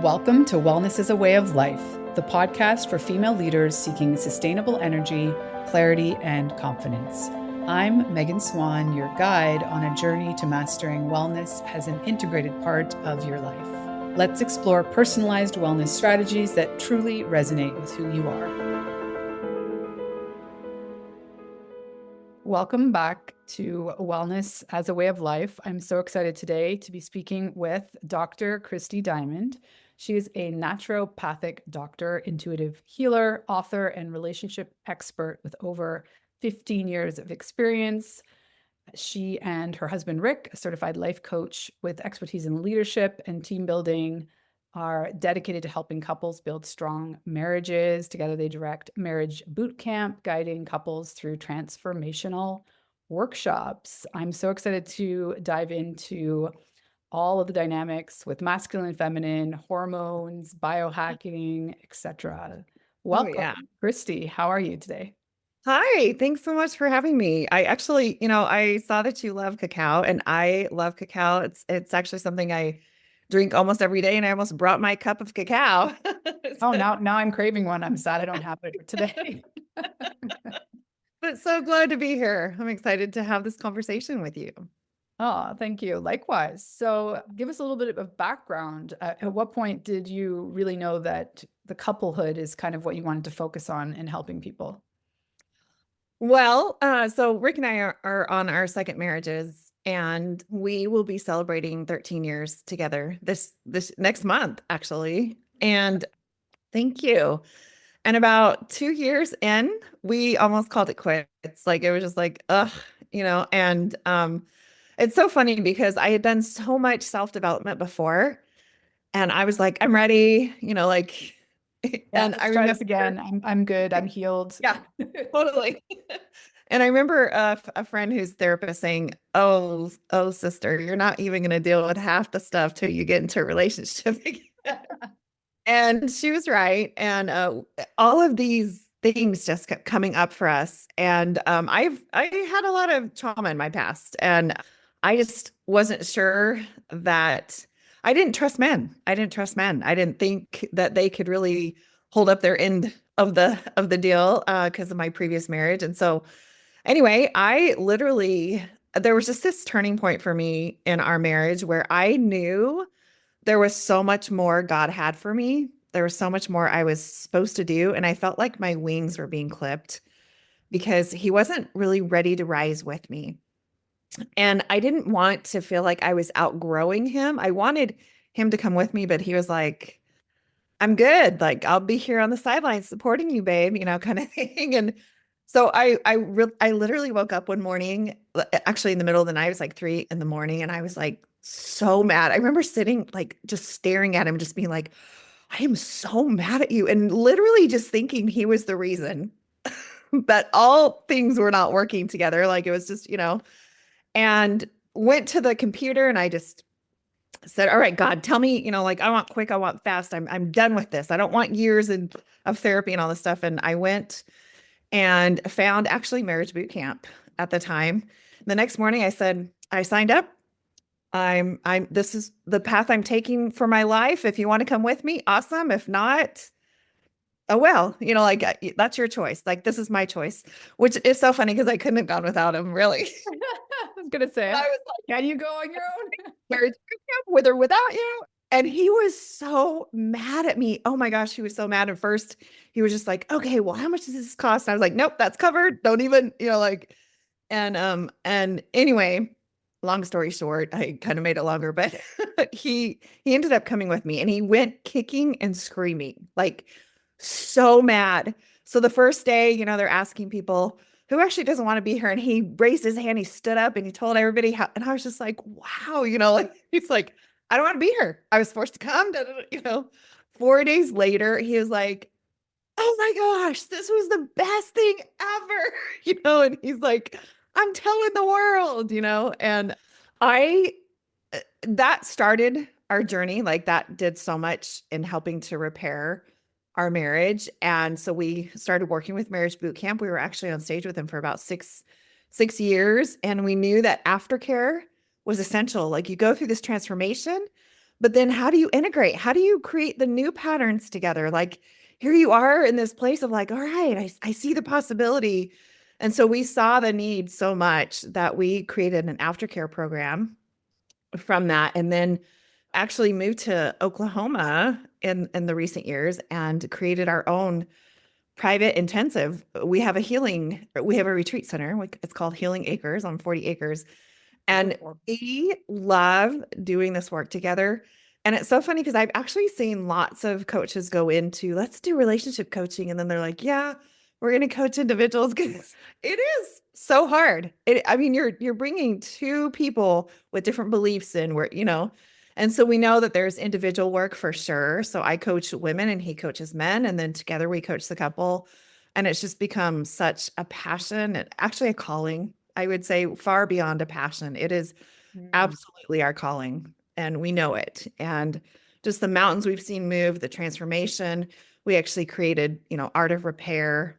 Welcome to Wellness is a Way of Life, the podcast for female leaders seeking sustainable energy, clarity, and confidence. I'm Megan Swan, your guide on a journey to mastering wellness as an integrated part of your life. Let's explore personalized wellness strategies that truly resonate with who you are. Welcome back to Wellness as a Way of Life. I'm so excited today to be speaking with Dr. Christi Diamond. She is a naturopathic doctor, intuitive healer, author, and relationship expert with over 15 years of experience. She and her husband, Rick, a certified life coach with expertise in leadership and team building, are dedicated to helping couples build strong marriages. Together, they direct marriage boot camp, guiding couples through transformational workshops. I'm so excited to dive into all of the dynamics with masculine and feminine, hormones, biohacking, etc. Welcome, yeah. Christi. How are you today? Hi, thanks so much for having me. I actually, I saw that you love cacao and I love cacao. It's actually something I drink almost every day and I almost brought my cup of cacao. Oh, now I'm craving one. I'm sad I don't have it today. But so glad to be here. I'm excited to have this conversation with you. Oh, thank you. Likewise. So give us a little bit of background. At what point did you really know that the couplehood is kind of what you wanted to focus on in helping people? Well, so Rick and I are on our second marriages and we will be celebrating 13 years together this next month, actually. And thank you. And about 2 years in, we almost called it quits. Like it was just like, ugh, and it's so funny because I had done so much self-development before and I was like, I'm ready, and Let's I try remember this again. I'm good. I'm healed. yeah, totally. And I remember a friend who's therapist saying, oh, sister, you're not even going to deal with half the stuff till you get into a relationship. And she was right. And all of these things just kept coming up for us. And I had a lot of trauma in my past, and I just wasn't sure that I didn't trust men. I didn't trust men. I didn't think that they could really hold up their end of the deal because of my previous marriage. And so anyway, I literally there was just this turning point for me in our marriage where I knew there was so much more God had for me. There was so much more I was supposed to do. And I felt like my wings were being clipped because he wasn't really ready to rise with me. And I didn't want to feel like I was outgrowing him. I wanted him to come with me, but he was like, I'm good. Like, I'll be here on the sidelines supporting you, babe, kind of thing. And so I literally woke up one morning, actually in the middle of the night, it was like 3 a.m. and I was like so mad. I remember sitting like just staring at him, just being like, I am so mad at you. And literally just thinking he was the reason that all things were not working together. Like it was just, and went to the computer and I just said, all right, God, tell me, like I want quick, I want fast. I'm done with this. I don't want years of therapy and all this stuff. And I went and found actually marriage boot camp at the time. The next morning I said, I signed up. This is the path I'm taking for my life. If you want to come with me, awesome. If not, oh, well, that's your choice. Like, this is my choice, which is so funny because I couldn't have gone without him, really. I was going to say, I was like, can you go on your own? marriage boot camp with or without you? And he was so mad at me. Oh my gosh, he was so mad. At first, he was just like, okay, well, how much does this cost? And I was like, nope, that's covered. Don't even, and anyway, long story short, I kind of made it longer, but he ended up coming with me and he went kicking and screaming, like so mad. So the first day, they're asking people who actually doesn't want to be here. And he raised his hand, he stood up and he told everybody how, and I was just like, wow, like he's like, I don't want to be here. I was forced to come, 4 days later, he was like, oh my gosh, this was the best thing ever, and he's like, I'm telling the world, and I, that started our journey. Like that did so much in helping to repair our marriage. And so we started working with marriage boot camp. We were actually on stage with him for about six years. And we knew that aftercare was essential. Like you go through this transformation, But then how do you integrate? How do you create the new patterns together? Like here you are in this place of like, all right, I see the possibility. And so we saw the need so much that we created an aftercare program from that. And then actually moved to Oklahoma in the recent years and created our own private intensive. We have a retreat center. It's called Healing Acres on 40 acres. And we love doing this work together. And it's so funny because I've actually seen lots of coaches go into, let's do relationship coaching. And then they're like, yeah, we're going to coach individuals because it is so hard. I mean, you're bringing two people with different beliefs in where, and so we know that there's individual work for sure. So I coach women and he coaches men. And then together we coach the couple. And it's just become such a passion and actually a calling. I would say far beyond a passion. It is absolutely our calling and we know it. And just the mountains we've seen move, the transformation, we actually created, art of repair,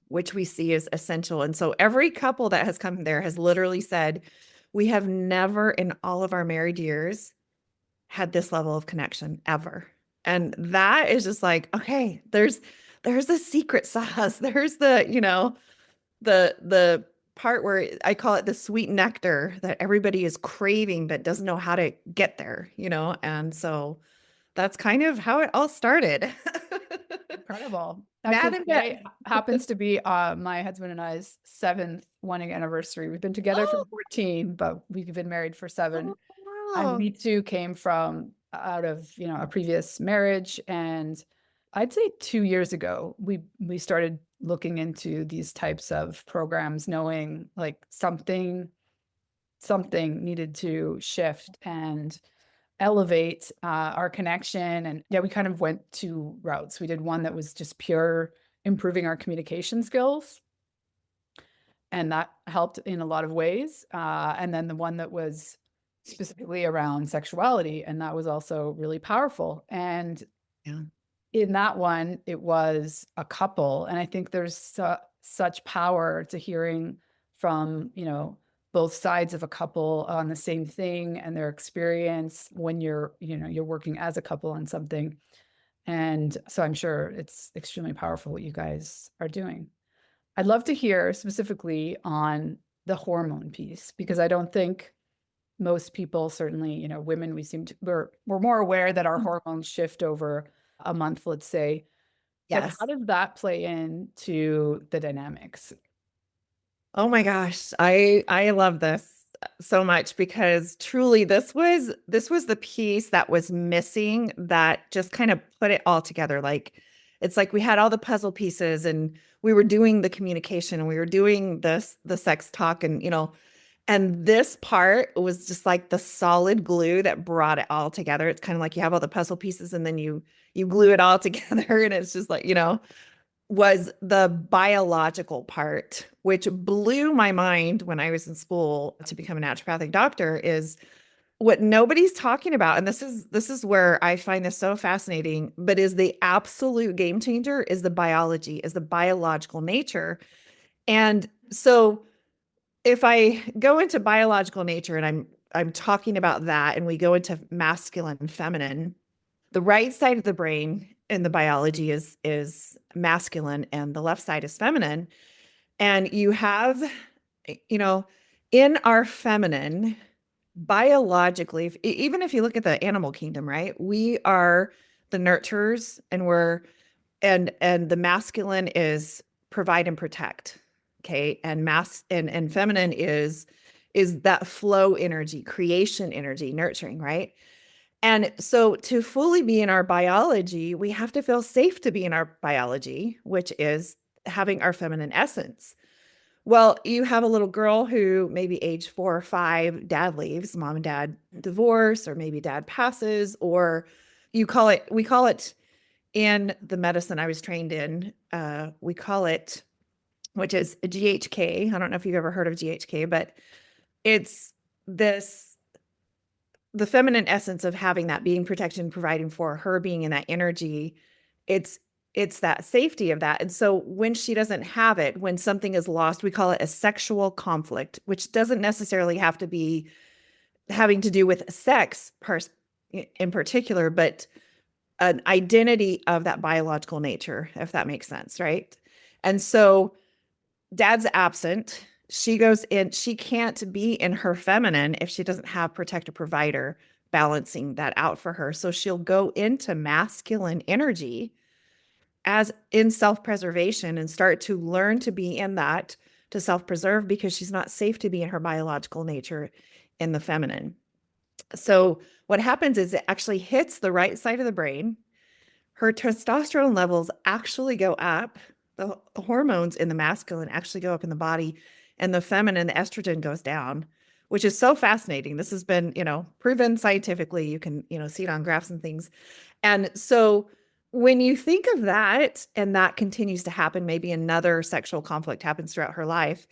which we see as essential. And so every couple that has come there has literally said, we have never in all of our married years had this level of connection ever. And that is just like, okay, there's the secret sauce. There's the part where I call it the sweet nectar that everybody is craving but doesn't know how to get there, And so that's kind of how it all started. Incredible. Mad Actually, and today bad. happens to be my husband and I's 7th wedding anniversary. We've been together for Oh, 14, but we've been married for 7. And wow. we too came from out of, a previous marriage. And I'd say 2 years ago, we started looking into these types of programs, knowing like something needed to shift and elevate our connection. And yeah, we kind of went 2 routes. We did one that was just pure improving our communication skills, and that helped in a lot of ways. And then the one that was specifically around sexuality, and that was also really powerful. And Yeah. in that one, it was a couple, and I think there's such power to hearing from, both sides of a couple on the same thing and their experience when you're working as a couple on something. And so I'm sure it's extremely powerful what you guys are doing. I'd love to hear specifically on the hormone piece, because I don't think most people, certainly, women, we're more aware that our hormones shift over a month, let's say. But Yes. how does that play into the dynamics? Oh my gosh. I love this so much because truly this was the piece that was missing that just kind of put it all together. Like it's like we had all the puzzle pieces and we were doing the communication and we were doing the sex talk and this part was just like the solid glue that brought it all together. It's kind of like you have all the puzzle pieces and then you glue it all together and it's just like, was the biological part, which blew my mind when I was in school to become a naturopathic doctor, is what nobody's talking about. And this is where I find this so fascinating, but is the absolute game changer is the biology, is the biological nature. And so if I go into biological nature and I'm talking about that and we go into masculine and feminine, the right side of the brain in the biology is masculine and the left side is feminine. And you have, in our feminine, biologically, even if you look at the animal kingdom, right? We are the nurturers and the masculine is provide and protect. Okay. And feminine is that flow energy, creation energy, nurturing, right? And so to fully be in our biology, we have to feel safe to be in our biology, which is having our feminine essence. Well, you have a little girl who maybe age 4 or 5, dad leaves, mom and dad divorce, or maybe dad passes, or we call it in the medicine I was trained in, we call it, which is a GHK. I don't know if you've ever heard of GHK, but it's the feminine essence of having that being protection, providing for her being in that energy. It's that safety of that. And so when she doesn't have it, when something is lost, we call it a sexual conflict, which doesn't necessarily have to be having to do with sex in particular, but an identity of that biological nature, if that makes sense, right? And so dad's absent. She goes in, she can't be in her feminine if she doesn't have protector provider balancing that out for her. So she'll go into masculine energy as in self-preservation and start to learn to be in that to self-preserve because she's not safe to be in her biological nature in the feminine. So what happens is it actually hits the right side of the brain. Her testosterone levels actually go up. The hormones in the masculine actually go up in the body, and the feminine, the estrogen, goes down, which is so fascinating. This has been, proven scientifically. You can, see it on graphs and things. And so when you think of that, and that continues to happen, maybe another sexual conflict happens throughout her life,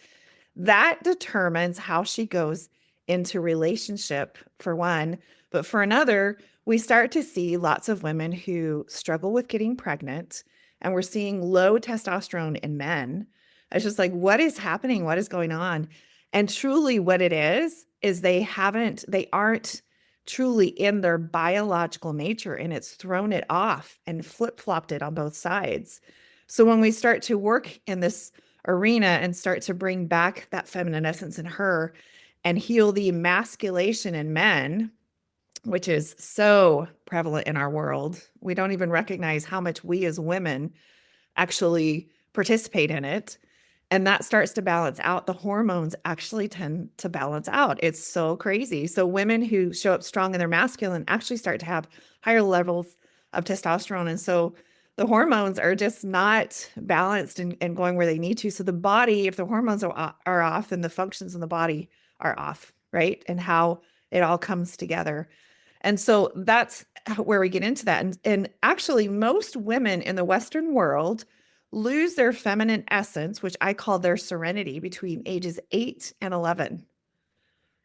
that determines how she goes into relationship, for one. But for another, we start to see lots of women who struggle with getting pregnant, and we're seeing low testosterone in men. It's just like, what is happening? What is going on? And truly what it is they aren't truly in their biological nature, and it's thrown it off and flip-flopped it on both sides. So when we start to work in this arena and start to bring back that feminine essence in her and heal the emasculation in men, which is so prevalent in our world, we don't even recognize how much we as women actually participate in it. And that starts to balance out. The hormones actually tend to balance out. It's so crazy. So women who show up strong in their masculine actually start to have higher levels of testosterone. And so the hormones are just not balanced and going where they need to. So the body, if the hormones are off, then the functions in the body are off, right? And how it all comes together. And so that's where we get into that. And actually, most women in the Western world lose their feminine essence, which I call their serenity, between ages 8 and 11.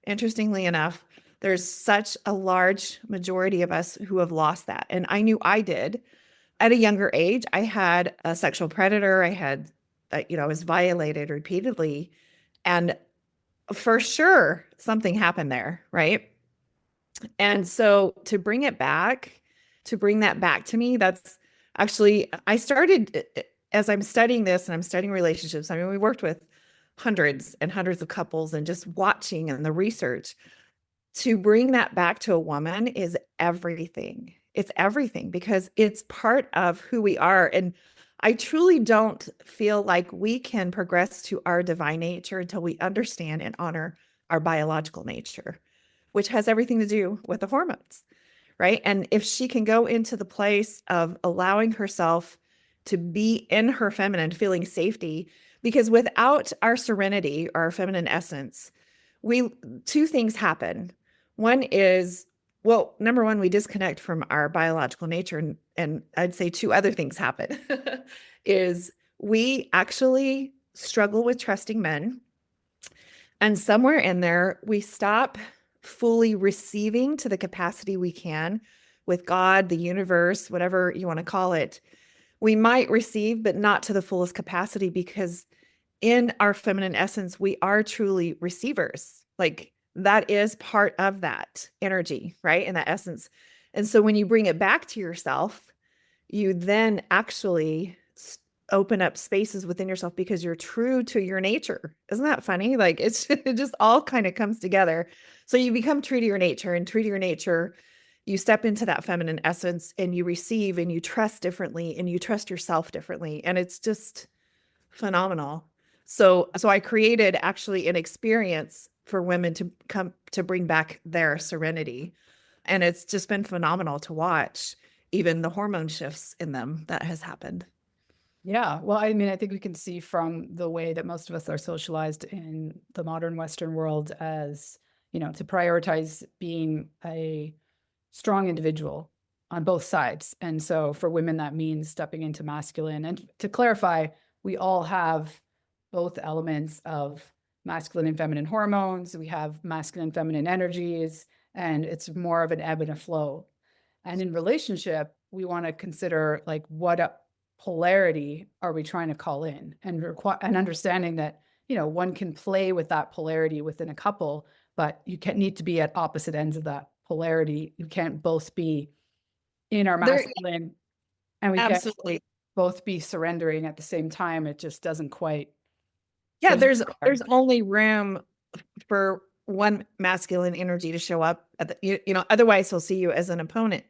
Interestingly enough, there's such a large majority of us who have lost that. And I knew I did. At a younger age, I had a sexual predator. I was violated repeatedly. And for sure, something happened there, right? And so to bring that back to me, that's actually, I started, as I'm studying this and I'm studying relationships. I mean, we worked with hundreds and hundreds of couples, and just watching and the research to bring that back to a woman is everything. It's everything because it's part of who we are. And I truly don't feel like we can progress to our divine nature until we understand and honor our biological nature, which has everything to do with the hormones, right? And if she can go into the place of allowing herself to be in her feminine, feeling safety, because without our serenity, our feminine essence, two things happen. One is, well, number one, we disconnect from our biological nature. And I'd say two other things happen is we actually struggle with trusting men. And somewhere in there, we stop fully receiving to the capacity we can with God, the universe, whatever you want to call it. We might receive, but not to the fullest capacity, because in our feminine essence, we are truly receivers. Like that is part of that energy, right? And that essence. And so when you bring it back to yourself, you then actually open up spaces within yourself because you're true to your nature. Isn't that funny? Like it just all kind of comes together. So you become true to your nature, and true to your nature, you step into that feminine essence and you receive and you trust differently and you trust yourself differently. And it's just phenomenal. So I created actually an experience for women to come to bring back their serenity. And it's just been phenomenal to watch, even the hormone shifts in them that has happened. Yeah. Well, I mean, I think we can see from the way that most of us are socialized in the modern Western world as, to prioritize being a strong individual on both sides. And so for women, that means stepping into masculine. And to clarify, we all have both elements of masculine and feminine hormones. We have masculine and feminine energies, and it's more of an ebb and a flow. And in relationship, we want to consider like what polarity are we trying to call in, and understanding that, one can play with that polarity within a couple, but you can need to be at opposite ends of that polarity. We can't both be in our There, masculine, and we can't absolutely. both be surrendering at the same time. It just doesn't quite, Yeah, doesn't there's only room for one masculine energy to show up at otherwise he'll see you as an opponent.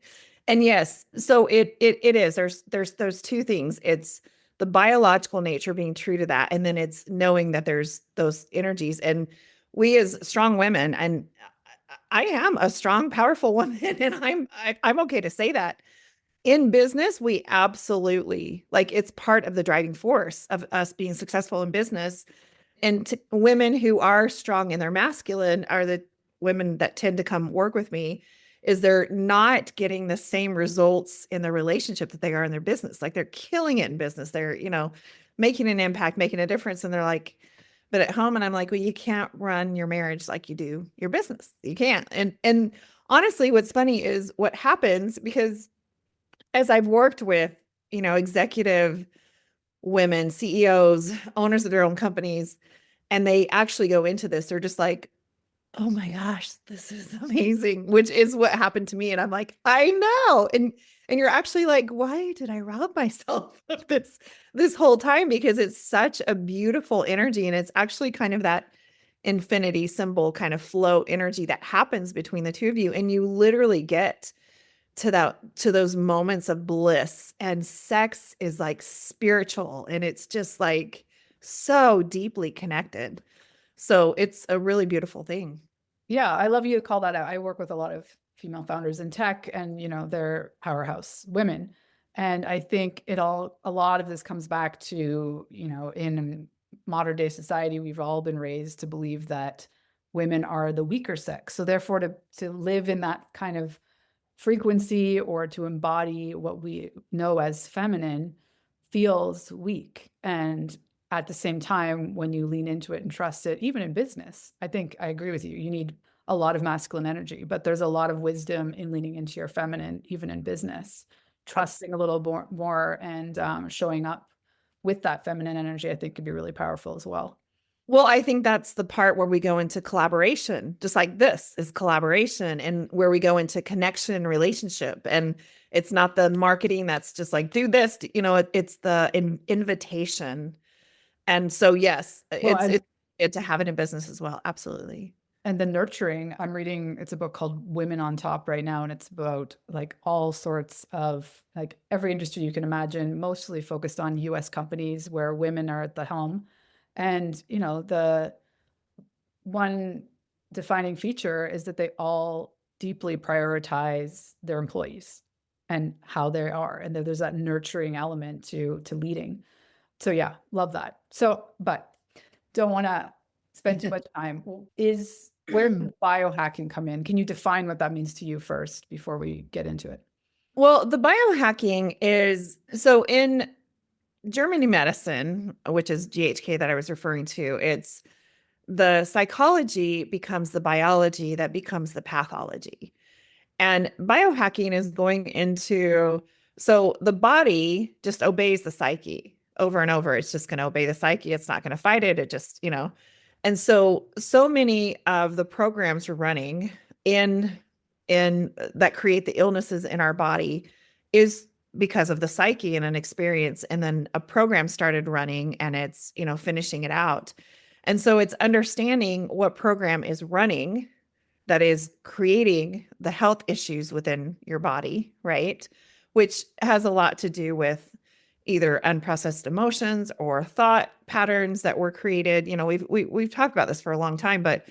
And yes, so it is. There's those two things. It's the biological nature being true to that, and then it's knowing that there's those energies. And we as strong women, and I am a strong, powerful woman, and I'm okay to say that. In business, we absolutely like it's part of the driving force of us being successful in business. And women who are strong in their masculine are the women that tend to come work with me, is they're not getting the same results in the relationship that they are in their business. Like they're killing it in business. They're, making an impact, making a difference. And they're like, but at home, and I'm like, well, you can't run your marriage like you do your business. You can't. And honestly, what's funny is what happens, because as I've worked with, executive women, CEOs, owners of their own companies, and they actually go into this, they're just like, oh my gosh, this is amazing, which is what happened to me. And I'm like, I know. And you're actually like, why did I rob myself of this whole time? Because it's such a beautiful energy. And it's actually kind of that infinity symbol kind of flow energy that happens between the two of you. And you literally get to those moments of bliss, and sex is like spiritual, and it's just like so deeply connected. So it's a really beautiful thing. Yeah, I love you to call that out. I work with a lot of female founders in tech, and they're powerhouse women. And I think a lot of this comes back to, in modern day society, we've all been raised to believe that women are the weaker sex. So therefore to live in that kind of frequency, or to embody what we know as feminine, feels weak. And at the same time, when you lean into it and trust it, even in business, I think I agree with you. You need a lot of masculine energy, but there's a lot of wisdom in leaning into your feminine, even in business, trusting a little more and showing up with that feminine energy, I think could be really powerful as well. Well, I think that's the part where we go into collaboration, just like this is collaboration, and where we go into connection and relationship. And it's not the marketing that's just like, do this, it's the invitation. And so, yes, Well, it's good to have it in business as well. Absolutely. and the nurturing, I'm reading, it's a book called Women on Top right now, and it's about like all sorts of, like, every industry you can imagine, mostly focused on US companies where women are at the helm. And the one defining feature is that they all deeply prioritize their employees and how they are, and there's that nurturing element to leading. So yeah, love that. So, but don't want to spend too much time. Is Where does biohacking come in? Can you define what that means to you first before we get into it? Well, the biohacking is so in Germany medicine, which is GHK that I was referring to, it's the psychology becomes the biology that becomes the pathology. And biohacking is going into, so the body just obeys the psyche over and over. It's just going to obey the psyche. It's not going to fight it. It just, and so many of the programs we're running in that create the illnesses in our body is because of the psyche and an experience. And then a program started running, and it's, finishing it out. And so it's understanding what program is running that is creating the health issues within your body, right? Which has a lot to do with either unprocessed emotions or thought patterns that were created. We've talked about this for a long time, but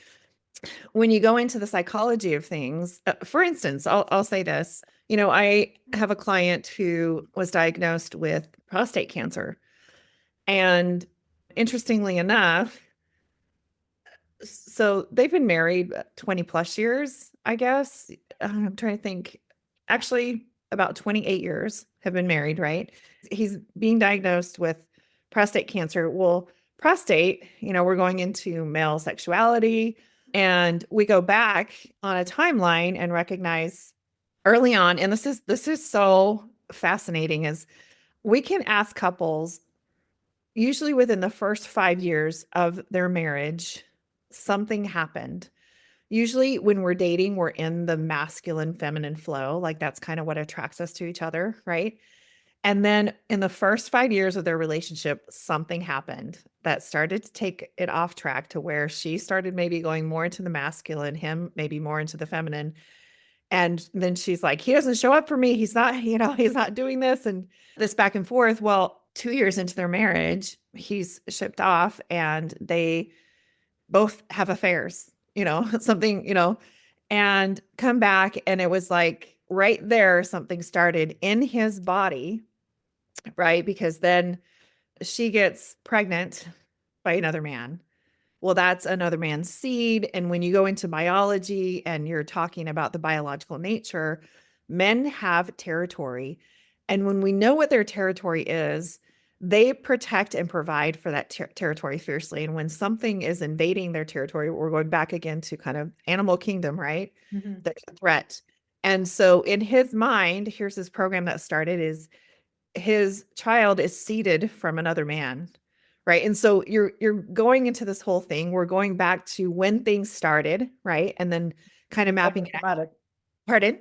when you go into the psychology of things, for instance, I'll say this. I have a client who was diagnosed with prostate cancer, and interestingly enough, so they've been married 20 plus years, I guess. I'm trying to think. Actually, about 28 years have been married, right? He's being diagnosed with prostate cancer. Well, prostate, we're going into male sexuality, and we go back on a timeline and recognize early on, and this is so fascinating, is we can ask couples usually within the first 5 years of their marriage, something happened Usually when we're dating, we're in the masculine feminine flow. Like that's kind of what attracts us to each other, right? And then in the first 5 years of their relationship, something happened that started to take it off track to where she started maybe going more into the masculine, him maybe more into the feminine. And then she's like, he doesn't show up for me. He's not, he's not doing this and this back and forth. Well, 2 years into their marriage, he's shipped off and they both have affairs, something, and come back. And it was like right there, something started in his body, right? Because then she gets pregnant by another man. Well, that's another man's seed. And when you go into biology and you're talking about the biological nature, men have territory. And when we know what their territory is, they protect and provide for that territory fiercely. And when something is invading their territory, we're going back again to kind of animal kingdom, right? Mm-hmm. There's a threat. And so in his mind, here's this program that started is his child is seeded from another man, right? And so you're going into this whole thing. We're going back to when things started, right? And then kind of mapping it out. Psychosomatic. Pardon?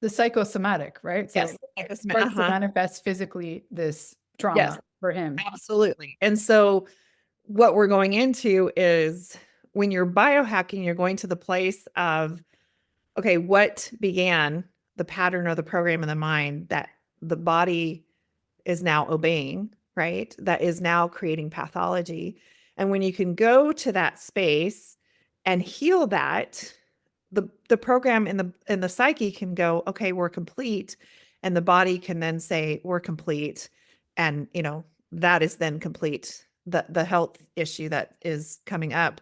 The psychosomatic, right? So Yes. it starts to manifest physically this Yes, trauma for him. absolutely. And so what we're going into is when you're biohacking, you're going to the place of, okay, what began the pattern or the program in the mind that the body is now obeying, right? That is now creating pathology. And when you can go to that space and heal that, the program in the psyche can go, okay, we're complete. And the body can then say, we're complete. And that is then complete the health issue that is coming up.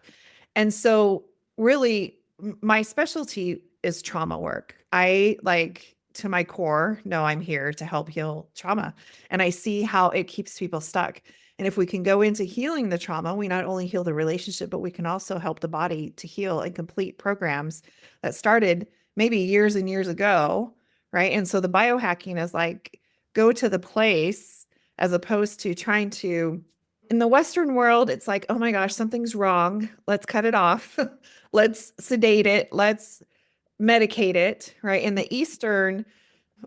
And so really my specialty is trauma work. I like to my core know I'm here to help heal trauma. And I see how it keeps people stuck. And if we can go into healing the trauma, we not only heal the relationship, but we can also help the body to heal and complete programs that started maybe years and years ago. Right. And so the biohacking is like go to the place as opposed to trying to, in the Western world, it's like, oh my gosh, something's wrong. Let's cut it off. Let's sedate it. Let's medicate it. Right. In the Eastern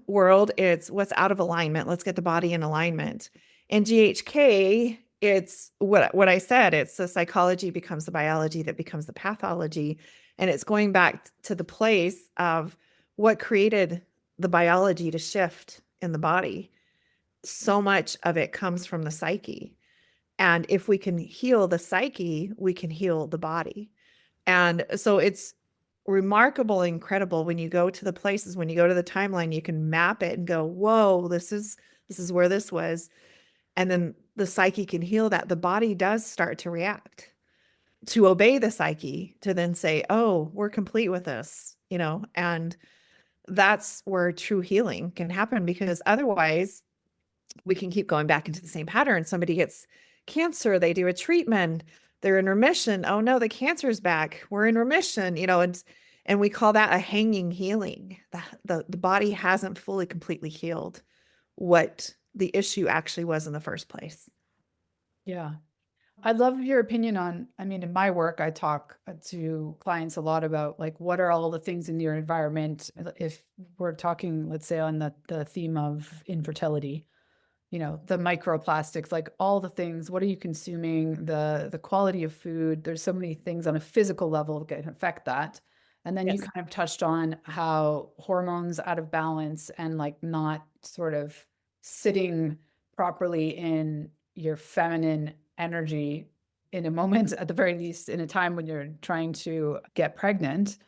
world, it's what's out of alignment. Let's get the body in alignment. In GHK, it's what I said. It's the psychology becomes the biology that becomes the pathology. And it's going back to the place of what created the biology to shift in the body. So much of it comes from the psyche. And if we can heal the psyche, we can heal the body. And so it's remarkable, incredible when you go to the places, when you go to the timeline, you can map it and go, whoa, this is where this was. And then the psyche can heal that. The body does start to react, to obey the psyche, to then say, oh, we're complete with this, and that's where true healing can happen, because otherwise we can keep going back into the same pattern. Somebody gets cancer, they do a treatment, they're in remission. Oh no, the cancer's back. We're in remission, and we call that a hanging healing. The body hasn't fully completely healed what the issue actually was in the first place. Yeah. I'd love your opinion on, in my work, I talk to clients a lot about like, what are all the things in your environment? If we're talking, let's say on the theme of infertility, the microplastics, like all the things, what are you consuming, the quality of food? There's so many things on a physical level that can affect that. And then you Yes. kind of touched on how hormones out of balance and like not sort of sitting properly in your feminine energy in a moment, at the very least, in a time when you're trying to get pregnant.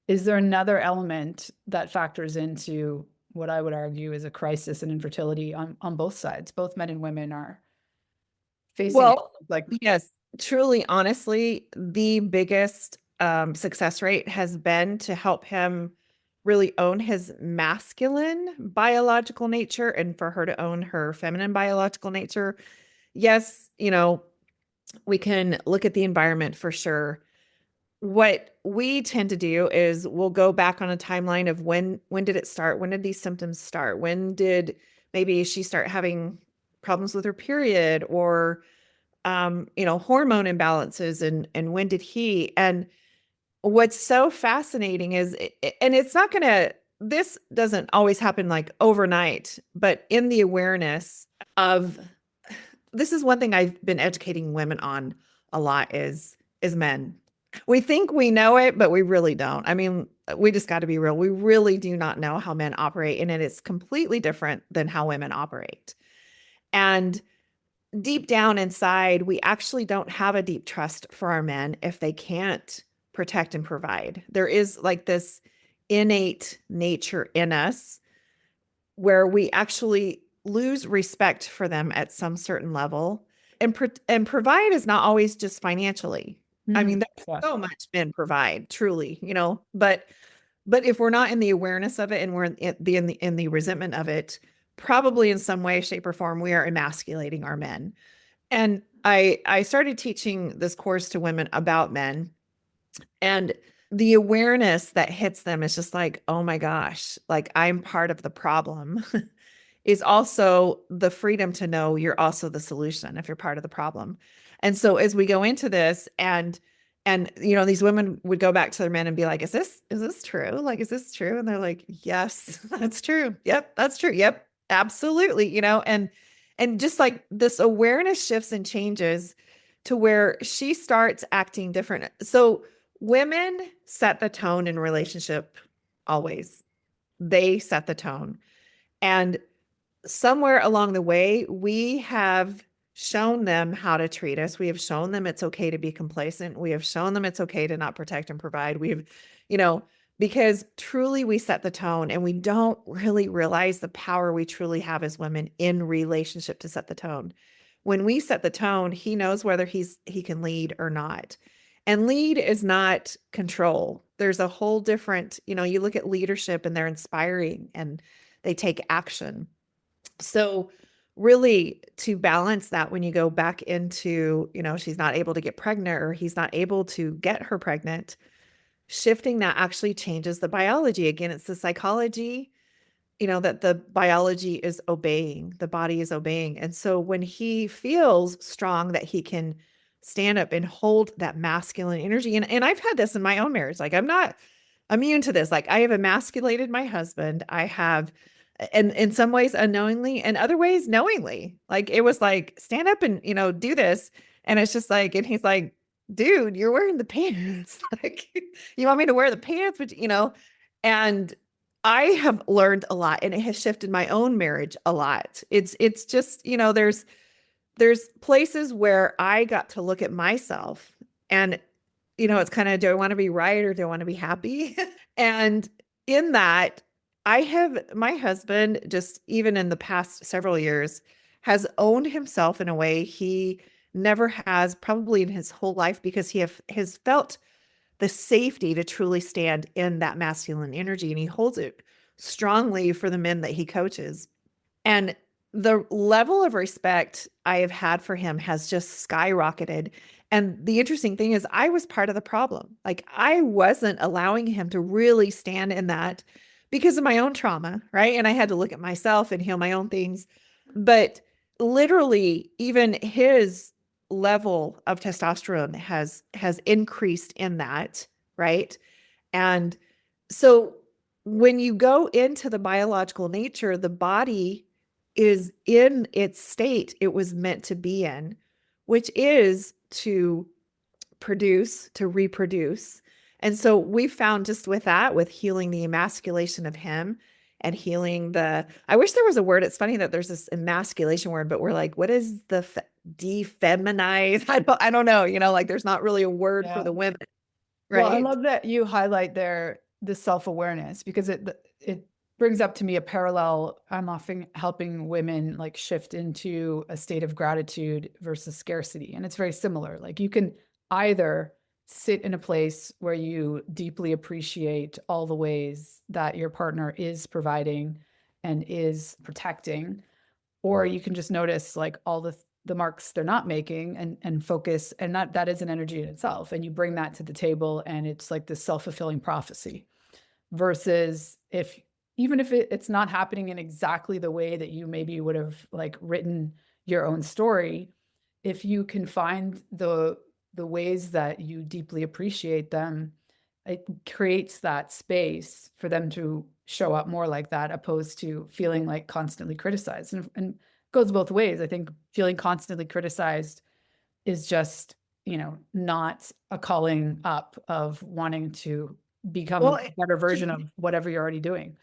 Is there another element that factors into what I would argue is a crisis in infertility on both sides? Both men and women are facing it. Well, Like, yes, truly, honestly, the biggest success rate has been to help him really own his masculine biological nature and for her to own her feminine biological nature. Yes, we can look at the environment for sure. What we tend to do is we'll go back on a timeline of when did it start? When did these symptoms start? When did maybe she start having problems with her period or hormone imbalances, and when did he? And what's so fascinating is, and it's not going to, this doesn't always happen like overnight, but in the awareness of, this is one thing I've been educating women on a lot is men. We think we know it, but we really don't. I mean, we just got to be real. We really do not know how men operate, and it is completely different than how women operate. And deep down inside, we actually don't have a deep trust for our men if they can't protect and provide. There is like this innate nature in us where we actually lose respect for them at some certain level. And provide is not always just financially. I mean, there's Yeah. so much men provide, truly, but if we're not in the awareness of it, and we're in the resentment of it, probably in some way, shape, or form, we are emasculating our men. And I started teaching this course to women about men, and the awareness that hits them is just like, oh my gosh, like I'm part of the problem, is also the freedom to know you're also the solution if you're part of the problem. And so as we go into this, and these women would go back to their men and be like, is this true? Like, is this true? And they're like, yes, that's true. Yep, that's true. Yep, absolutely. And just like this awareness shifts and changes to where she starts acting different. So women set the tone in relationship always. They set the tone. And somewhere along the way, we have shown them how to treat us. We have shown them it's okay to be complacent. We have shown them it's okay to not protect and provide. You know, because truly we set the tone, and we don't really realize the power we truly have as women in relationship to set the tone. When we set the tone, he knows whether he can lead or not. And lead is not control. There's a whole different, you look at leadership and they're inspiring and they take action. So really, to balance that, when you go back into, she's not able to get pregnant, or he's not able to get her pregnant, shifting that actually changes the biology. Again, it's the psychology, that the biology is obeying, the body is obeying. And so when he feels strong that he can stand up and hold that masculine energy, and I've had this in my own marriage, like I'm not immune to this. Like I have emasculated my husband. I have, and in some ways unknowingly, and other ways knowingly. Like it was like, stand up and, do this. And it's just like, and he's like, dude, you're wearing the pants. Like, you want me to wear the pants? But, and I have learned a lot, and it has shifted my own marriage a lot. It's just, there's places where I got to look at myself, and, it's kind of, do I want to be right, or do I want to be happy? And in that, my husband, just even in the past several years, has owned himself in a way he never has probably in his whole life, because he has felt the safety to truly stand in that masculine energy. And he holds it strongly for the men that he coaches. And the level of respect I have had for him has just skyrocketed. And the interesting thing is, I was part of the problem. Like I wasn't allowing him to really stand in that because of my own trauma, right? And I had to look at myself and heal my own things. But literally, even his level of testosterone has increased in that, right? And so when you go into the biological nature, the body is in its state it was meant to be in, which is to produce, to reproduce. And so we found, just with that, with healing the emasculation of him and healing I wish there was a word. It's funny that there's this emasculation word, but we're like, what is the defeminize? I don't know, like there's not really a word for Yeah. the women, Well, I right? love that you highlight there the self-awareness, because it brings up to me a parallel. I'm often helping women like shift into a state of gratitude versus scarcity. And it's very similar. Like you can either sit in a place where you deeply appreciate all the ways that your partner is providing and is protecting, or you can just notice like all the marks they're not making, and focus, and that is an energy in itself, and you bring that to the table, and it's like this self-fulfilling prophecy. Versus, if even if it's not happening in exactly the way that you maybe would have like written your own story, if you can find the ways that you deeply appreciate them, it creates that space for them to show up more like that, opposed to feeling like constantly criticized. And goes both ways. I think feeling constantly criticized is just, not a calling up of wanting to become a Well, better version of whatever you're already doing.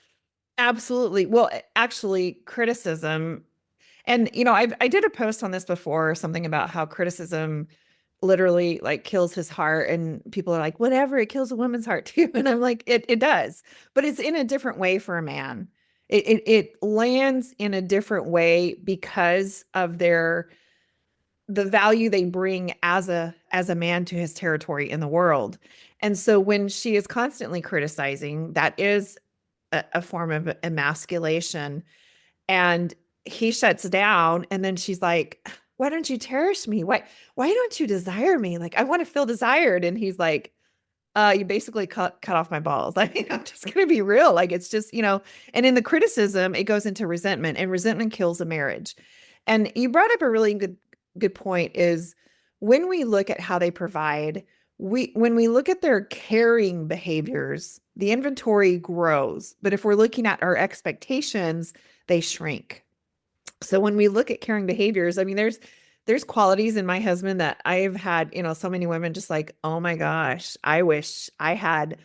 absolutely. Well, actually, criticism, and I did a post on this before, something about how criticism literally like kills his heart, and people are like, whatever, it kills a woman's heart too. And I'm like, it does, but it's in a different way for a man. It lands in a different way because of the value they bring as a man to his territory in the world. And so when she is constantly criticizing, that is a form of emasculation. And he shuts down, and then she's like, why don't you cherish me? Why don't you desire me? Like, I want to feel desired. And he's like, you basically cut off my balls. I mean, I'm just gonna be real. Like, it's just, and in the criticism, it goes into resentment, and resentment kills a marriage. And you brought up a really good point, is when we look at how they provide, when we look at their caring behaviors, the inventory grows. But if we're looking at our expectations, they shrink. So when we look at caring behaviors, I mean, there's qualities in my husband that I've had, so many women just like, oh my gosh, I wish I had,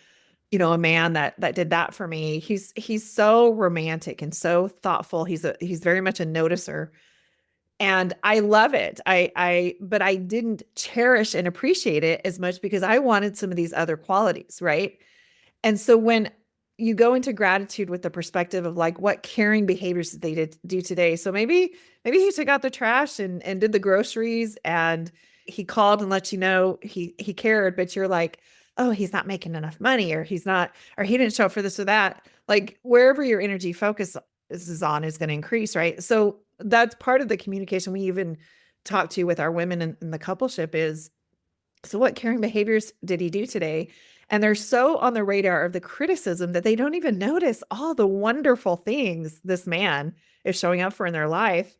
a man that did that for me. He's so romantic and so thoughtful. He's very much a noticer. And I love it. But I didn't cherish and appreciate it as much because I wanted some of these other qualities, right? And so when you go into gratitude with the perspective of like, what caring behaviors did they do today? So maybe he took out the trash and did the groceries, and he called and let you know he cared, but you're like, oh, he's not making enough money, or he's not, or he didn't show up for this or that. Like, wherever your energy focus is on is going to increase, right? So that's part of the communication we even talk to with our women in the coupleship is, so what caring behaviors did he do today? And they're so on the radar of the criticism that they don't even notice all the wonderful things this man is showing up for in their life.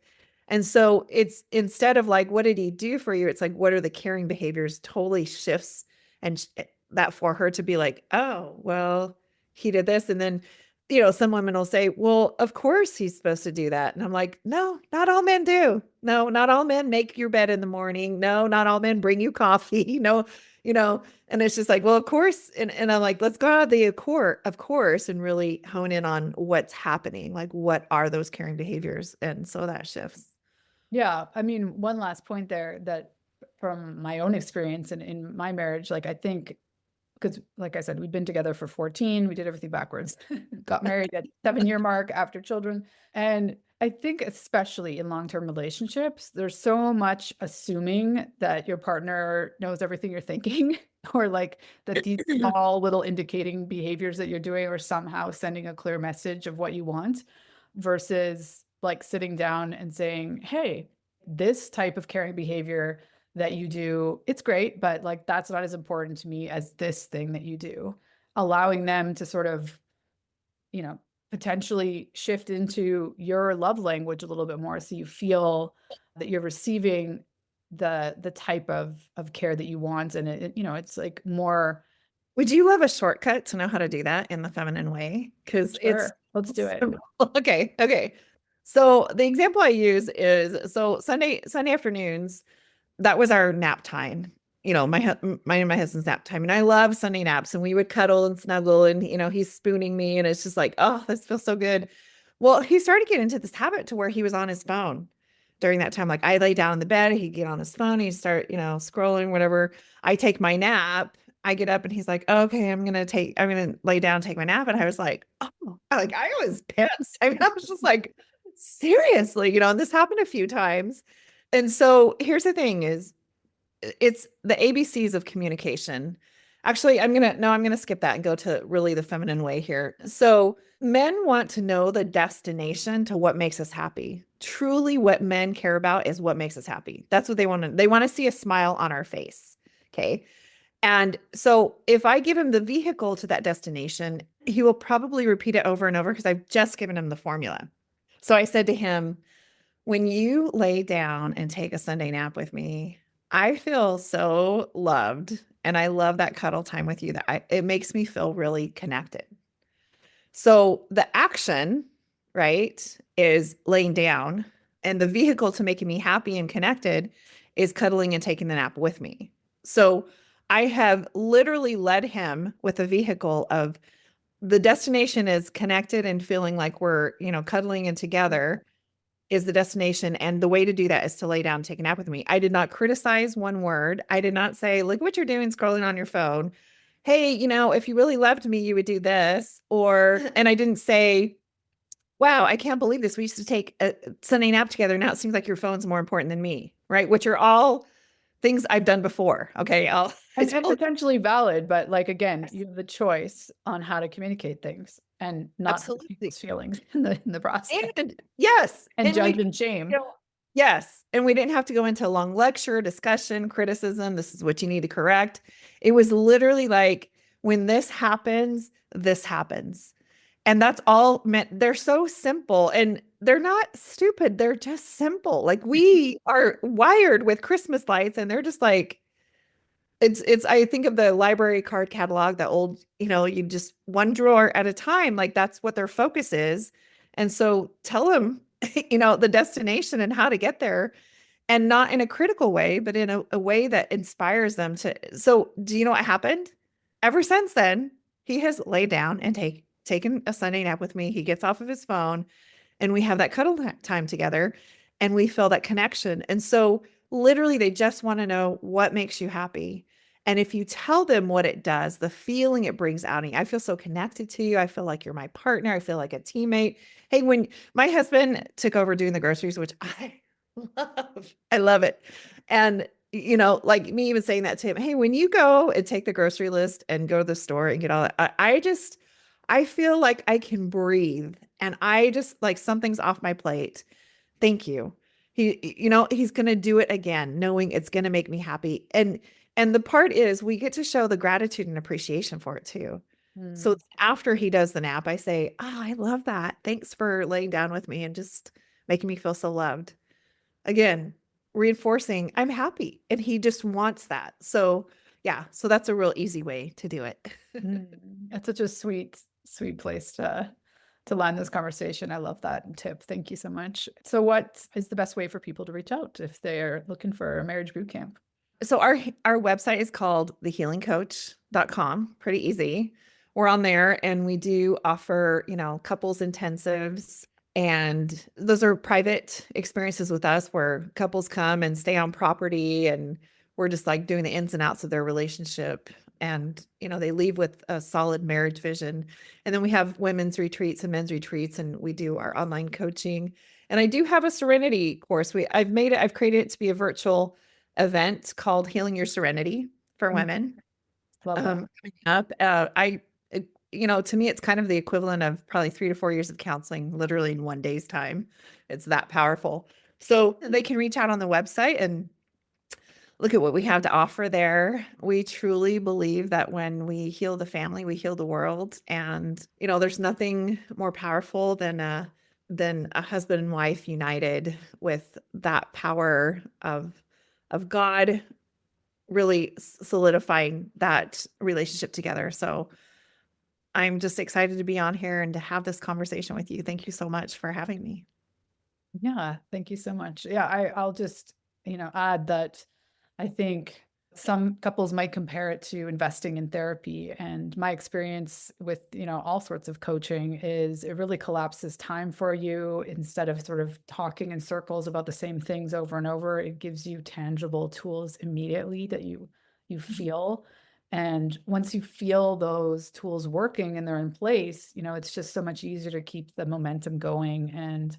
And so it's, instead of like, what did he do for you? It's like, what are the caring behaviors? Totally shifts, and that for her to be like, oh, well, he did this. And then, some women will say, well, of course he's supposed to do that. And I'm like, no, not all men do. No, not all men make your bed in the morning. No, not all men bring you coffee. No, and it's just like, well, of course. And I'm like, let's go out of the court, of course, and really hone in on what's happening. Like, what are those caring behaviors? And so that shifts. Yeah. I mean, one last point there, that from my own experience and in my marriage, like I think, because like I said, we've been together for 14, we did everything backwards, got married at 7-year mark after children. And I think especially in long-term relationships, there's so much assuming that your partner knows everything you're thinking, or like that these small little indicating behaviors that you're doing are somehow sending a clear message of what you want, versus like sitting down and saying, hey, this type of caring behavior that you do, it's great, but like that's not as important to me as this thing that you do. Allowing them to sort of, potentially shift into your love language a little bit more, so you feel that you're receiving the type of care that you want. And it's like more. Would you love a shortcut to know how to do that in the feminine way? Because it's Sure, let's do it. simple. Okay. Okay. So the example I use is, so Sunday afternoons, that was our nap time. My and my husband's nap time. And I love Sunday naps, and we would cuddle and snuggle, and he's spooning me, and it's just like, oh, this feels so good. Well, he started getting into this habit to where he was on his phone during that time. Like, I lay down in the bed, he'd get on his phone, he'd start, scrolling, whatever. I take my nap, I get up, and he's like, okay, I'm gonna lay down, take my nap. And I was like, oh, like, I was pissed. I mean, I was just like, seriously, and this happened a few times. And so here's the thing is, it's the ABCs of communication. Actually, I'm going to skip that and go to really the feminine way here. So men want to know the destination to what makes us happy. Truly, what men care about is what makes us happy. That's what they want to, see a smile on our face. Okay. And so if I give him the vehicle to that destination, he will probably repeat it over and over because I've just given him the formula. So I said to him, when you lay down and take a Sunday nap with me, I feel so loved, and I love that cuddle time with you that it makes me feel really connected. So the action, right, is laying down, and the vehicle to making me happy and connected is cuddling and taking the nap with me. So I have literally led him with a vehicle of the destination is connected and feeling like we're, cuddling and together is the destination. And the way to do that is to lay down and take a nap with me. I did not criticize one word. I did not say, look what you're doing scrolling on your phone. Hey, if you really loved me, you would do this. And I didn't say, wow, I can't believe this. We used to take a Sunday nap together. Now it seems like your phone's more important than me, right? Which are all things I've done before. Okay. And potentially valid, but like again, Yes, you have the choice on how to communicate things and not hurt absolutely. people's feelings in the process And yes, and and judge we, and shame. yes, and we didn't have to go into a long lecture, discussion, criticism. This is what you need to correct. It was literally like, when this happens, this happens. And that's all meant. They're so simple and they're not stupid. They're just simple. Like we are wired with Christmas lights and they're just like, I think of the library card catalog, the old, you just one drawer at a time, like that's what their focus is. And so tell them, the destination and how to get there, and not in a critical way, but in a way that inspires them to. So do you know what happened? Ever since then, he has laid down and taken a Sunday nap with me. He gets off of his phone and we have that cuddle time together and we feel that connection. And so literally they just want to know what makes you happy. And if you tell them what it does, the feeling it brings out of me, I feel so connected to you. I feel like you're my partner. I feel like a teammate. Hey, when my husband took over doing the groceries, which I love it. And like me even saying that to him, hey, when you go and take the grocery list and go to the store and get all that, I feel like I can breathe and I just like something's off my plate. Thank you. He's going to do it again, knowing it's going to make me happy. And the part is we get to show the gratitude and appreciation for it too. So Mm. after he does the nap, I say, oh, I love that. Thanks for laying down with me and just making me feel so loved. Again, reinforcing I'm happy and he just wants that. So yeah, so that's a real easy way to do it. Mm. That's such a sweet place to land this conversation. I love that tip. Thank you so much. So what is the best way for people to reach out if they're looking for a marriage boot camp? So our website is called thehealingcoach.com. Pretty easy. We're on there and we do offer, couples intensives, and those are private experiences with us where couples come and stay on property and we're just like doing the ins and outs of their relationship, and they leave with a solid marriage vision. And then we have women's retreats and men's retreats, and we do our online coaching. And I do have a serenity course. I've created it to be a virtual event called Healing Your Serenity for Mm. women. Love that. Coming up, to me, it's kind of the equivalent of probably 3 to 4 years of counseling, literally in one day's time. It's that powerful. So they can reach out on the website and look at what we have to offer there. We truly believe that when we heal the family, we heal the world. And, there's nothing more powerful than a husband and wife united with that power of God really solidifying that relationship together. So I'm just excited to be on here and to have this conversation with you. Thank you so much for having me. Yeah, thank you so much. Yeah, I'll just, add that I think some couples might compare it to investing in therapy. And my experience with, all sorts of coaching is it really collapses time for you. Instead of sort of talking in circles about the same things over and over, it gives you tangible tools immediately that you feel. And once you feel those tools working and they're in place, it's just so much easier to keep the momentum going. And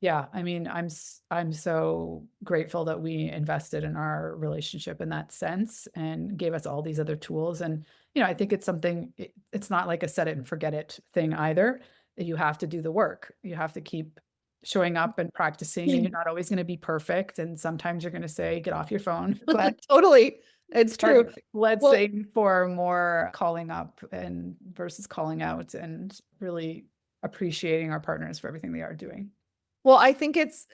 yeah, I mean, I'm so grateful that we invested in our relationship in that sense and gave us all these other tools. And I think it's something. It's not like a set it and forget it thing either. You have to do the work. You have to keep showing up and practicing, and you're not always going to be perfect. And sometimes you're going to say, "Get off your phone." But Totally. It's true. let's Well, aim for more calling up and versus calling out, and really appreciating our partners for everything they are doing. Well, I think it's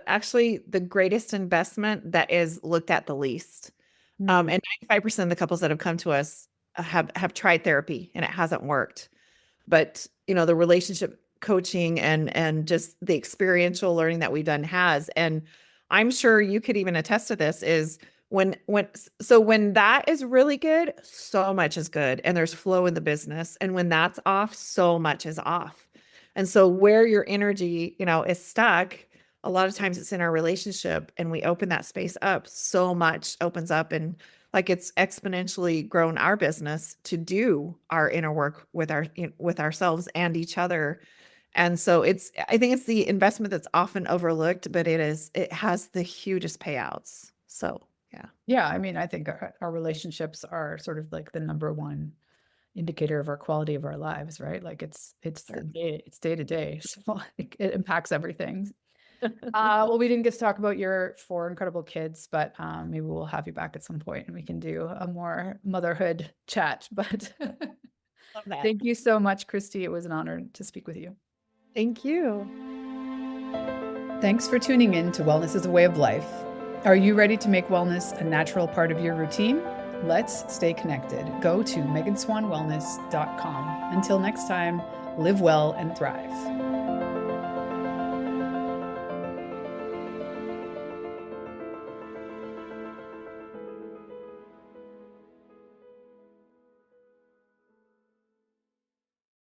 actually the greatest investment that is looked at the least. Mm. And 95% of the couples that have come to us have tried therapy and it hasn't worked. But, the relationship coaching and just the experiential learning that we've done has. And I'm sure you could even attest to this is when that is really good, so much is good and there's flow in the business. And when that's off, so much is off. And so where your energy, is stuck, a lot of times it's in our relationship and we open that space up, so much opens up, and like it's exponentially grown our business to do our inner work with ourselves and each other. And so I think it's the investment that's often overlooked, but it has the hugest payouts. So yeah. Yeah, I mean, I think our relationships are sort of like the number one indicator of our quality of our lives, right? Like Sure. it's day to day, so like, it impacts everything. Well, we didn't get to talk about your four incredible kids, but maybe we'll have you back at some point and we can do a more motherhood chat. But Love that. thank you so much, Christy. It was an honor to speak with you. Thank you. Thanks for tuning in to Wellness is a Way of Life. Are you ready to make wellness a natural part of your routine? Let's stay connected. Go to meganswanwellness.com. Until next time, live well and thrive.